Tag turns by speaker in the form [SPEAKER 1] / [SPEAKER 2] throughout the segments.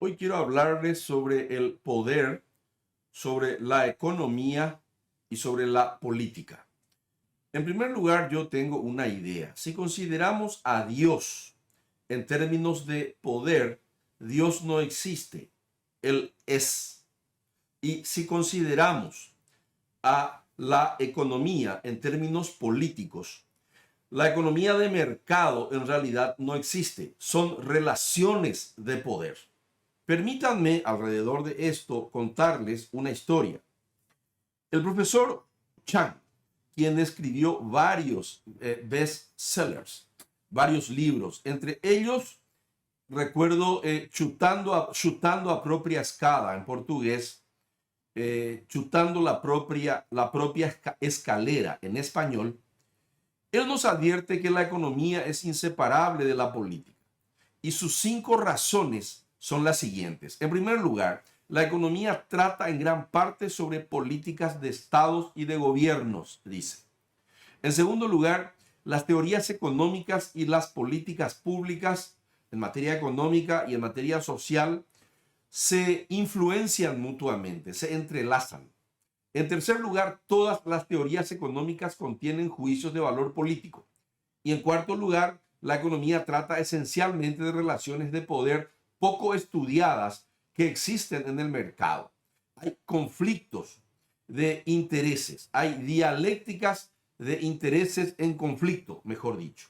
[SPEAKER 1] Hoy quiero hablarles sobre el poder, sobre la economía y sobre la política. En primer lugar, yo tengo una idea. Si consideramos a Dios en términos de poder, Dios no existe, Él es. Y si consideramos a la economía en términos políticos, la economía de mercado en realidad no existe, son relaciones de poder. Permítanme alrededor de esto contarles una historia. El profesor Chang, quien escribió varios bestsellers, varios libros, entre ellos recuerdo chutando a propia escada en portugués, chutando la propia escalera en español. Él nos advierte que la economía es inseparable de la política y sus 5 razones son las siguientes. En primer lugar, la economía trata en gran parte sobre políticas de estados y de gobiernos, dice. En segundo lugar, las teorías económicas y las políticas públicas en materia económica y en materia social se influencian mutuamente, se entrelazan. En tercer lugar, todas las teorías económicas contienen juicios de valor político. Y en cuarto lugar, la economía trata esencialmente de relaciones de poder poco estudiadas que existen en el mercado. Hay conflictos de intereses, hay dialécticas de intereses en conflicto, mejor dicho.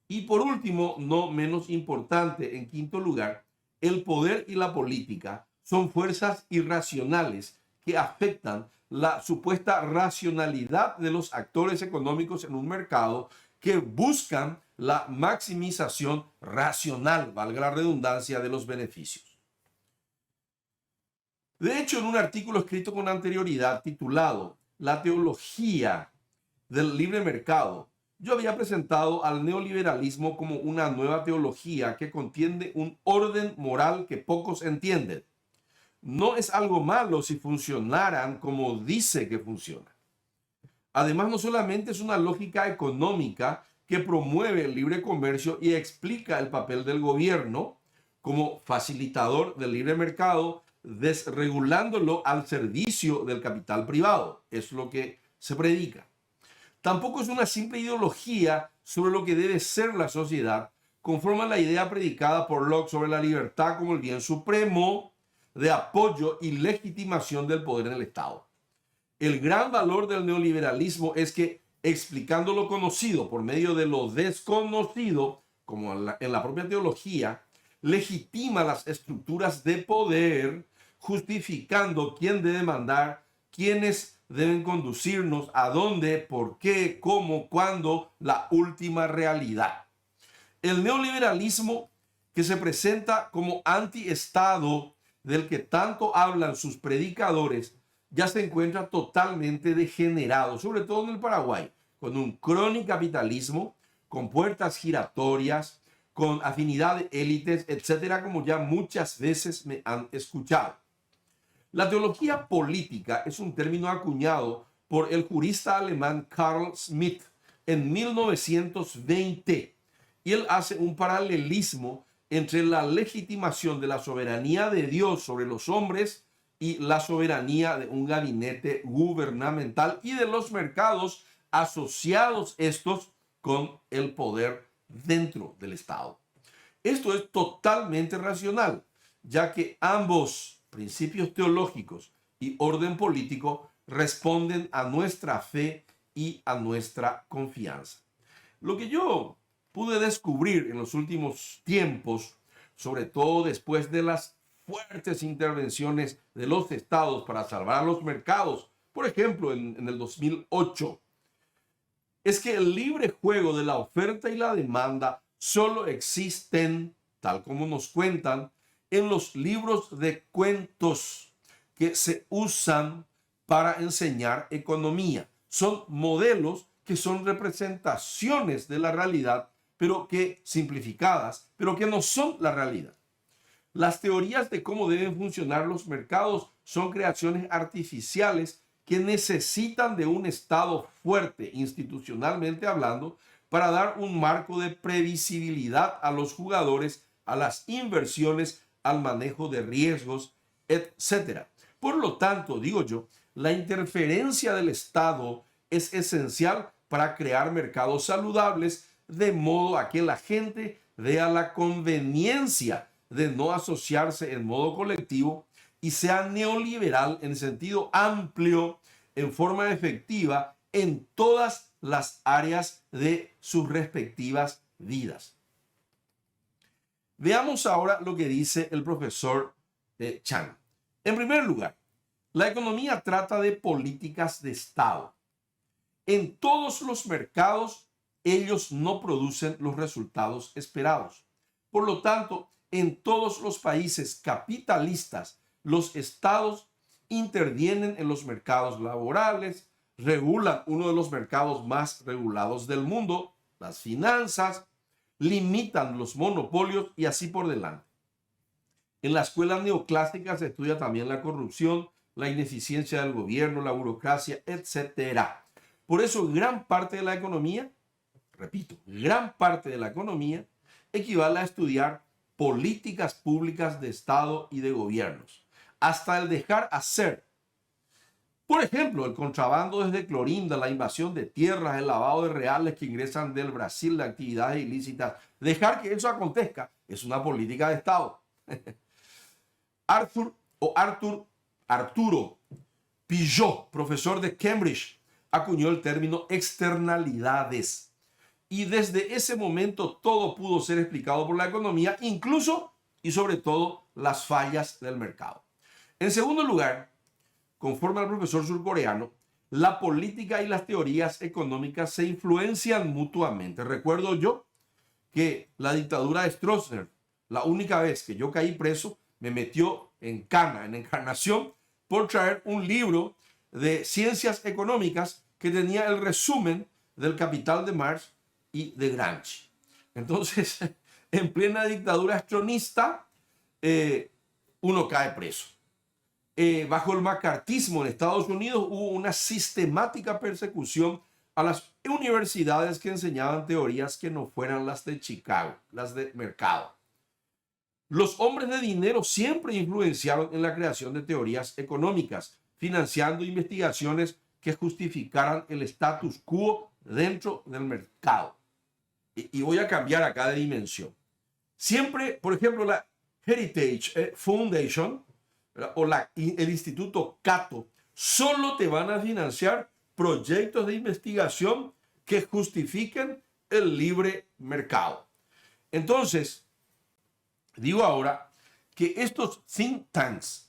[SPEAKER 1] Y por último, no menos importante, en quinto lugar, el poder y la política son fuerzas irracionales que afectan la supuesta racionalidad de los actores económicos en un mercado que buscan la maximización racional, valga la redundancia, de los beneficios. De hecho, en un artículo escrito con anterioridad titulado La teología del libre mercado, yo había presentado al neoliberalismo como una nueva teología que contiene un orden moral que pocos entienden. No es algo malo si funcionaran como dice que funciona. Además, no solamente es una lógica económica que promueve el libre comercio y explica el papel del gobierno como facilitador del libre mercado, desregulándolo al servicio del capital privado. Es lo que se predica. Tampoco es una simple ideología sobre lo que debe ser la sociedad, conforme a la idea predicada por Locke sobre la libertad como el bien supremo de apoyo y legitimación del poder en el Estado. El gran valor del neoliberalismo es que, explicando lo conocido por medio de lo desconocido, como en la propia teología, legitima las estructuras de poder, justificando quién debe mandar, quiénes deben conducirnos, a dónde, por qué, cómo, cuándo, la última realidad. El neoliberalismo, que se presenta como antiestado del que tanto hablan sus predicadores, ya se encuentra totalmente degenerado, sobre todo en el Paraguay, con un crónico capitalismo, con puertas giratorias, con afinidad de élites, etcétera, como ya muchas veces me han escuchado. La teología política es un término acuñado por el jurista alemán Carl Schmitt en 1920, y él hace un paralelismo entre la legitimación de la soberanía de Dios sobre los hombres y la soberanía de un gabinete gubernamental y de los mercados asociados estos con el poder dentro del Estado. Esto es totalmente racional, ya que ambos principios teológicos y orden político responden a nuestra fe y a nuestra confianza. Lo que yo pude descubrir en los últimos tiempos, sobre todo después de las fuertes intervenciones de los estados para salvar a los mercados, por ejemplo, en el 2008, es que el libre juego de la oferta y la demanda solo existen, tal como nos cuentan, en los libros de cuentos que se usan para enseñar economía. Son modelos que son representaciones de la realidad, pero que simplificadas, pero que no son la realidad. Las teorías de cómo deben funcionar los mercados son creaciones artificiales que necesitan de un Estado fuerte, institucionalmente hablando, para dar un marco de previsibilidad a los jugadores, a las inversiones, al manejo de riesgos, etcétera. Por lo tanto, digo yo, la interferencia del Estado es esencial para crear mercados saludables, de modo a que la gente vea la conveniencia de no asociarse en modo colectivo y sea neoliberal en sentido amplio, en forma efectiva, en todas las áreas de sus respectivas vidas. Veamos ahora lo que dice el profesor Chan. En primer lugar, la economía trata de políticas de Estado. En todos los mercados, ellos no producen los resultados esperados. Por lo tanto, en todos los países capitalistas, los estados intervienen en los mercados laborales, regulan uno de los mercados más regulados del mundo, las finanzas, limitan los monopolios y así por delante. En la escuela neoclásica se estudia también la corrupción, la ineficiencia del gobierno, la burocracia, etc. Por eso gran parte de la economía, repito, gran parte de la economía equivale a estudiar políticas públicas de Estado y de gobiernos, hasta el dejar hacer. Por ejemplo, el contrabando desde Clorinda, la invasión de tierras, el lavado de reales que ingresan del Brasil de actividades ilícitas. Dejar que eso acontezca es una política de Estado. Arturo Pillot, profesor de Cambridge, acuñó el término externalidades. Y desde ese momento todo pudo ser explicado por la economía, incluso y sobre todo las fallas del mercado. En segundo lugar, conforme al profesor surcoreano, la política y las teorías económicas se influencian mutuamente. Recuerdo yo que la dictadura de Stroessner, la única vez que yo caí preso, me metió en cana, en encarnación, por traer un libro de ciencias económicas que tenía el resumen del Capital de Marx y de Gramsci. Entonces, en plena dictadura stronista, uno cae preso. Bajo el macartismo en Estados Unidos hubo una sistemática persecución a las universidades que enseñaban teorías que no fueran las de Chicago, las de mercado. Los hombres de dinero siempre influenciaron en la creación de teorías económicas, financiando investigaciones que justificaran el status quo dentro del mercado. Y voy a cambiar acá de dimensión. Siempre, por ejemplo, la Heritage Foundation o el Instituto Cato solo te van a financiar proyectos de investigación que justifiquen el libre mercado. Entonces, digo ahora que estos think tanks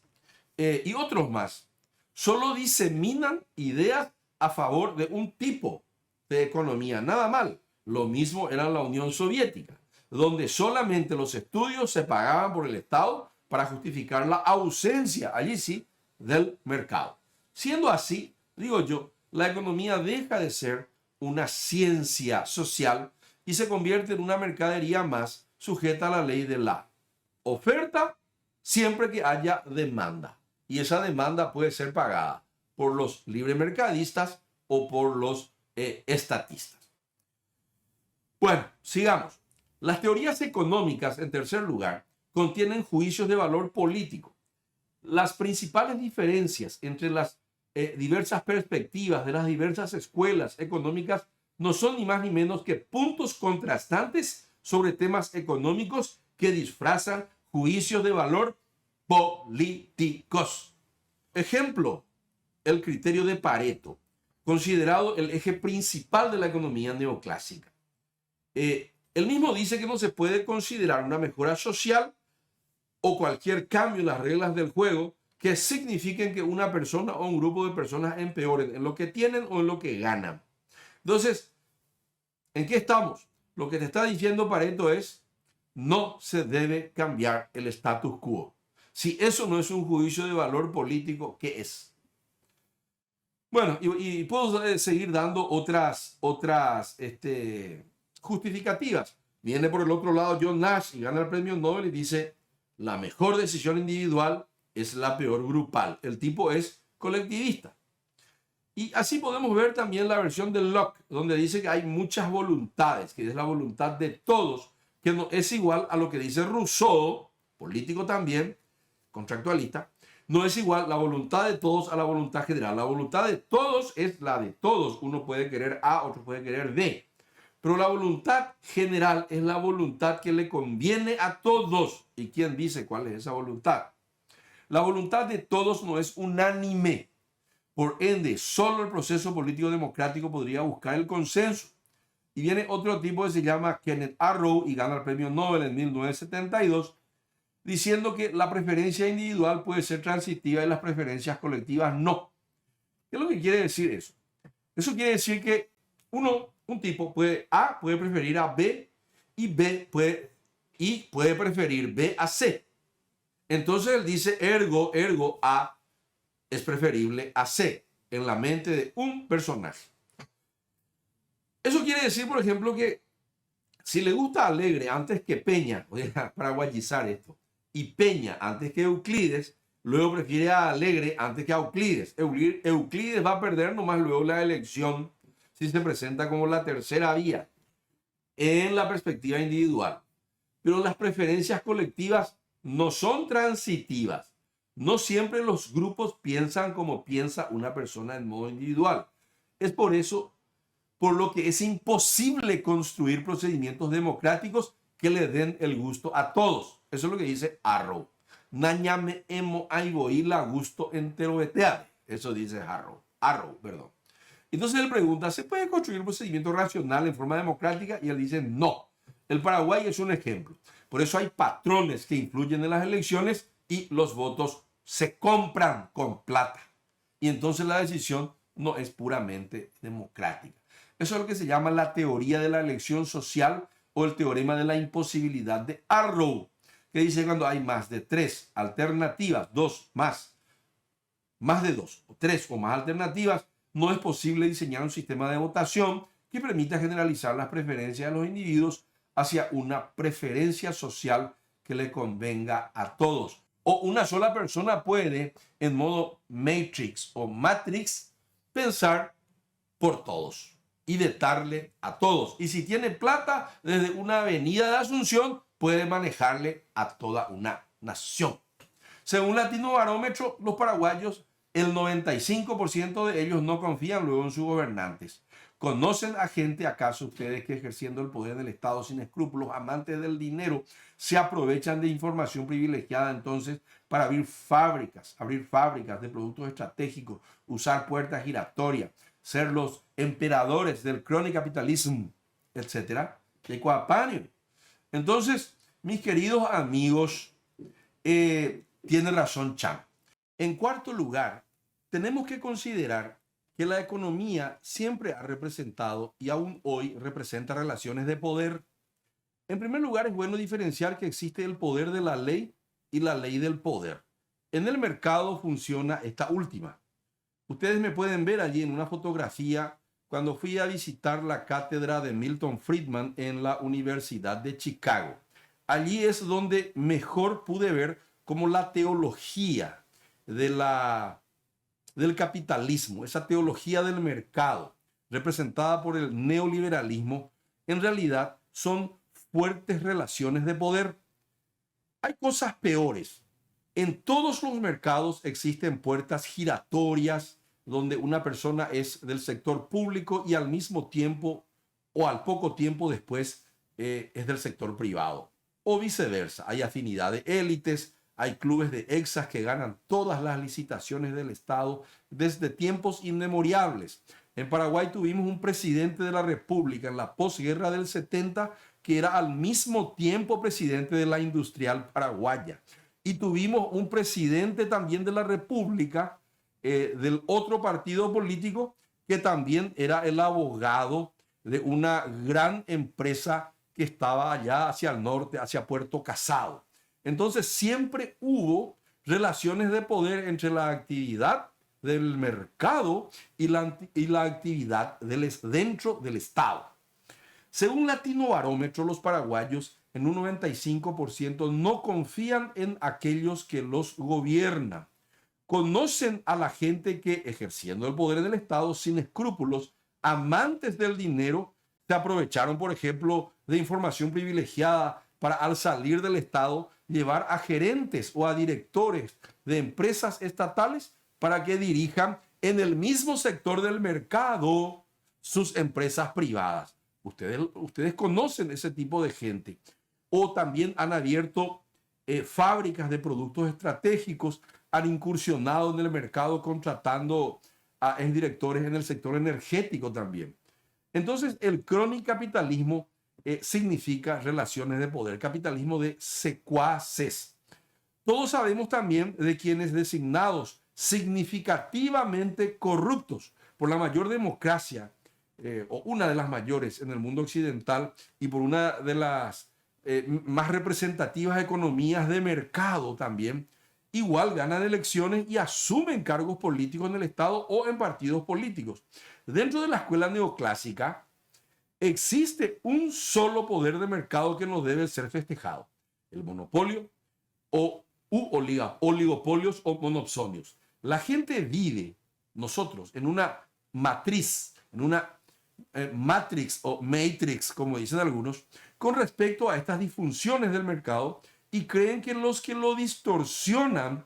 [SPEAKER 1] y otros más solo diseminan ideas a favor de un tipo de economía, nada mal. Lo mismo era en la Unión Soviética, donde solamente los estudios se pagaban por el Estado para justificar la ausencia, allí sí, del mercado. Siendo así, digo yo, la economía deja de ser una ciencia social y se convierte en una mercadería más sujeta a la ley de la oferta siempre que haya demanda. Y esa demanda puede ser pagada por los libremercadistas o por los estatistas. Bueno, sigamos. Las teorías económicas, en tercer lugar, contienen juicios de valor político. Las principales diferencias entre las diversas perspectivas de las diversas escuelas económicas no son ni más ni menos que puntos contrastantes sobre temas económicos que disfrazan juicios de valor políticos. Ejemplo, el criterio de Pareto, considerado el eje principal de la economía neoclásica. Él mismo dice que no se puede considerar una mejora social o cualquier cambio en las reglas del juego que signifiquen que una persona o un grupo de personas empeoren en lo que tienen o en lo que ganan. Entonces, ¿en qué estamos? Lo que te está diciendo Pareto es: no se debe cambiar el status quo. Si eso no es un juicio de valor político, ¿qué es? Bueno, y puedo seguir dando otras justificativas. Viene por el otro lado John Nash y gana el premio Nobel y dice: la mejor decisión individual es la peor grupal. El tipo es colectivista. Y así podemos ver también la versión de Locke, donde dice que hay muchas voluntades, que es la voluntad de todos, que no es igual a lo que dice Rousseau, político también, contractualista, no es igual la voluntad de todos a la voluntad general. La voluntad de todos es la de todos. Uno puede querer A, otro puede querer B. Pero la voluntad general es la voluntad que le conviene a todos. ¿Y quién dice cuál es esa voluntad? La voluntad de todos no es unánime. Por ende, solo el proceso político democrático podría buscar el consenso. Y viene otro tipo que se llama Kenneth Arrow y gana el premio Nobel en 1972, diciendo que la preferencia individual puede ser transitiva y las preferencias colectivas no. ¿Qué es lo que quiere decir eso? Eso quiere decir que un tipo puede preferir a B y puede preferir B a C. Entonces él dice ergo A es preferible a C en la mente de un personaje. Eso quiere decir, por ejemplo, que si le gusta Alegre antes que Peña, voy a paraguayizar esto, y Peña antes que Euclides, luego prefiere a Alegre antes que a Euclides. Euclides va a perder nomás luego la elección si se presenta como la tercera vía en la perspectiva individual. Pero las preferencias colectivas no son transitivas. No siempre los grupos piensan como piensa una persona en modo individual. Es por eso por lo que es imposible construir procedimientos democráticos que le den el gusto a todos. Eso es lo que dice Arrow. Nañame emo aiboí la gusto enteroeteade. Eso dice Arrow, perdón. Entonces él pregunta, ¿se puede construir un procedimiento racional en forma democrática? Y él dice, no. El Paraguay es un ejemplo. Por eso hay patrones que influyen en las elecciones y los votos se compran con plata. Y entonces la decisión no es puramente democrática. Eso es lo que se llama la teoría de la elección social o el teorema de la imposibilidad de Arrow, que dice cuando hay más de 3 alternativas, más de 2 o 3 o más alternativas, no es posible diseñar un sistema de votación que permita generalizar las preferencias de los individuos hacia una preferencia social que le convenga a todos. O una sola persona puede, en modo Matrix o Matrix, pensar por todos y vetarle a todos. Y si tiene plata, desde una avenida de Asunción, puede manejarle a toda una nación. Según Latino Barómetro, los paraguayos, el 95% de ellos no confían luego en sus gobernantes. ¿Conocen a gente, acaso ustedes, que ejerciendo el poder del Estado sin escrúpulos, amantes del dinero, se aprovechan de información privilegiada entonces para abrir fábricas de productos estratégicos, usar puertas giratorias, ser los emperadores del crony capitalismo, etcétera? Entonces, mis queridos amigos, tiene razón Chan. En cuarto lugar, tenemos que considerar que la economía siempre ha representado y aún hoy representa relaciones de poder. En primer lugar, es bueno diferenciar que existe el poder de la ley y la ley del poder. En el mercado funciona esta última. Ustedes me pueden ver allí en una fotografía cuando fui a visitar la cátedra de Milton Friedman en la Universidad de Chicago. Allí es donde mejor pude ver cómo la teología del capitalismo, esa teología del mercado, representada por el neoliberalismo, en realidad son fuertes relaciones de poder. Hay cosas peores. En todos los mercados existen puertas giratorias donde una persona es del sector público y al mismo tiempo o al poco tiempo después es del sector privado. O viceversa. Hay afinidad de élites, hay clubes de exas que ganan todas las licitaciones del Estado desde tiempos inmemoriales. En Paraguay tuvimos un presidente de la República en la posguerra del 70 que era al mismo tiempo presidente de la Industrial Paraguaya. Y tuvimos un presidente también de la República del otro partido político que también era el abogado de una gran empresa que estaba allá hacia el norte, hacia Puerto Casado. Entonces siempre hubo relaciones de poder entre la actividad del mercado y la actividad dentro del Estado. Según Latino Barómetro, los paraguayos en un 95% no confían en aquellos que los gobiernan. Conocen a la gente que, ejerciendo el poder del Estado sin escrúpulos, amantes del dinero, se aprovecharon, por ejemplo, de información privilegiada para al salir del Estado llevar a gerentes o a directores de empresas estatales para que dirijan en el mismo sector del mercado sus empresas privadas. Ustedes conocen ese tipo de gente. O también han abierto fábricas de productos estratégicos, han incursionado en el mercado contratando a exdirectores en el sector energético también. Entonces, el cronicapitalismo significa relaciones de poder, capitalismo de secuaces. Todos sabemos también de quienes designados significativamente corruptos por la mayor democracia, o una de las mayores en el mundo occidental, y por una de las más representativas economías de mercado también, igual ganan elecciones y asumen cargos políticos en el Estado o en partidos políticos. Dentro de la escuela neoclásica existe un solo poder de mercado que no debe ser festejado: el monopolio o oligopolios o monopsonios. La gente vive, nosotros, en una matriz, en una matrix o matrix, como dicen algunos, con respecto a estas disfunciones del mercado, y creen que los que lo distorsionan,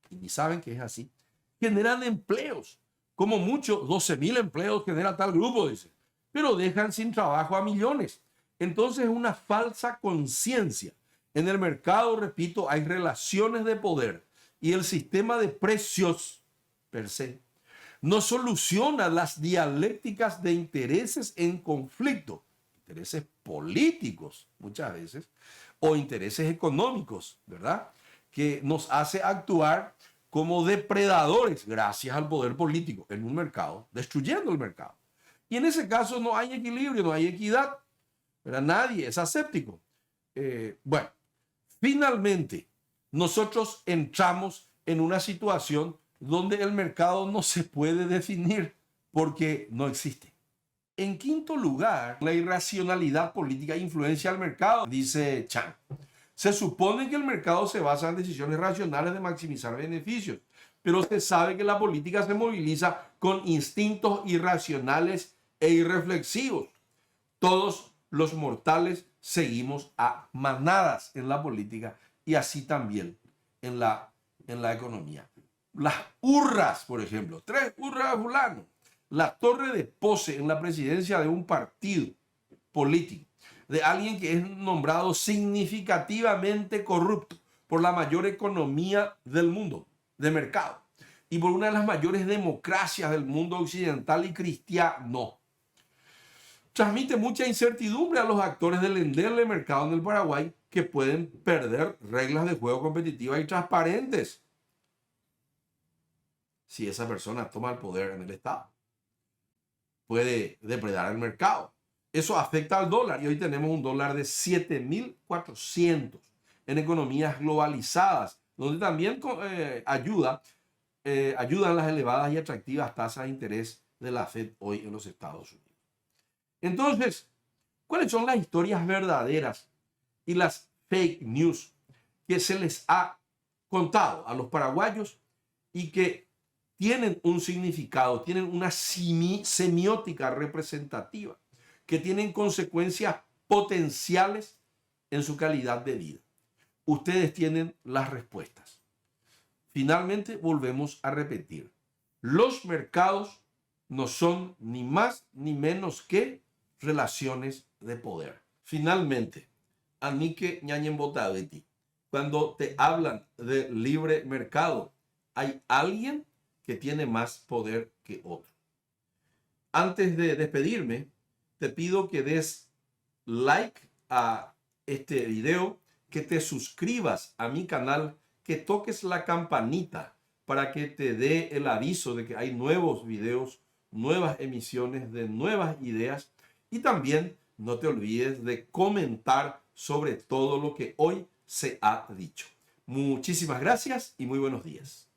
[SPEAKER 1] y ni saben que es así, generan empleos. Como mucho, 12.000 empleos genera tal grupo, dice, pero dejan sin trabajo a millones. Entonces es una falsa conciencia. En el mercado, repito, hay relaciones de poder y el sistema de precios per se no soluciona las dialécticas de intereses en conflicto, intereses políticos muchas veces, o intereses económicos, ¿verdad? Que nos hace actuar como depredadores gracias al poder político en un mercado, destruyendo el mercado. Y en ese caso no hay equilibrio, no hay equidad, ¿verdad? Nadie es aséptico. Bueno, finalmente nosotros entramos en una situación donde el mercado no se puede definir porque no existe. En quinto lugar, la irracionalidad política influencia al mercado, dice Chan. Se supone que el mercado se basa en decisiones racionales de maximizar beneficios, pero se sabe que la política se moviliza con instintos irracionales e irreflexivos. Todos los mortales seguimos a manadas en la política y así también en la economía. Las hurras, por ejemplo, 3 hurras a fulano. La torre de pose en la presidencia de un partido político, de alguien que es nombrado significativamente corrupto por la mayor economía del mundo, de mercado, y por una de las mayores democracias del mundo occidental y cristiano. Transmite mucha incertidumbre a los actores del endeble mercado en el Paraguay, que pueden perder reglas de juego competitivas y transparentes si esa persona toma el poder en el Estado. Puede depredar el mercado. Eso afecta al dólar y hoy tenemos un dólar de 7.400 en economías globalizadas, donde también ayudan las elevadas y atractivas tasas de interés de la Fed hoy en los Estados Unidos. Entonces, ¿cuáles son las historias verdaderas y las fake news que se les ha contado a los paraguayos y que tienen un significado, tienen una semiótica representativa, que tienen consecuencias potenciales en su calidad de vida? Ustedes tienen las respuestas. Finalmente, volvemos a repetir. Los mercados no son ni más ni menos que relaciones de poder. Finalmente, Anike Ñañen Botabeti, cuando te hablan de libre mercado, hay alguien que tiene más poder que otro. Antes de despedirme, te pido que des like a este video, que te suscribas a mi canal, que toques la campanita para que te dé el aviso de que hay nuevos videos, nuevas emisiones de nuevas ideas, y también no te olvides de comentar sobre todo lo que hoy se ha dicho. Muchísimas gracias y muy buenos días.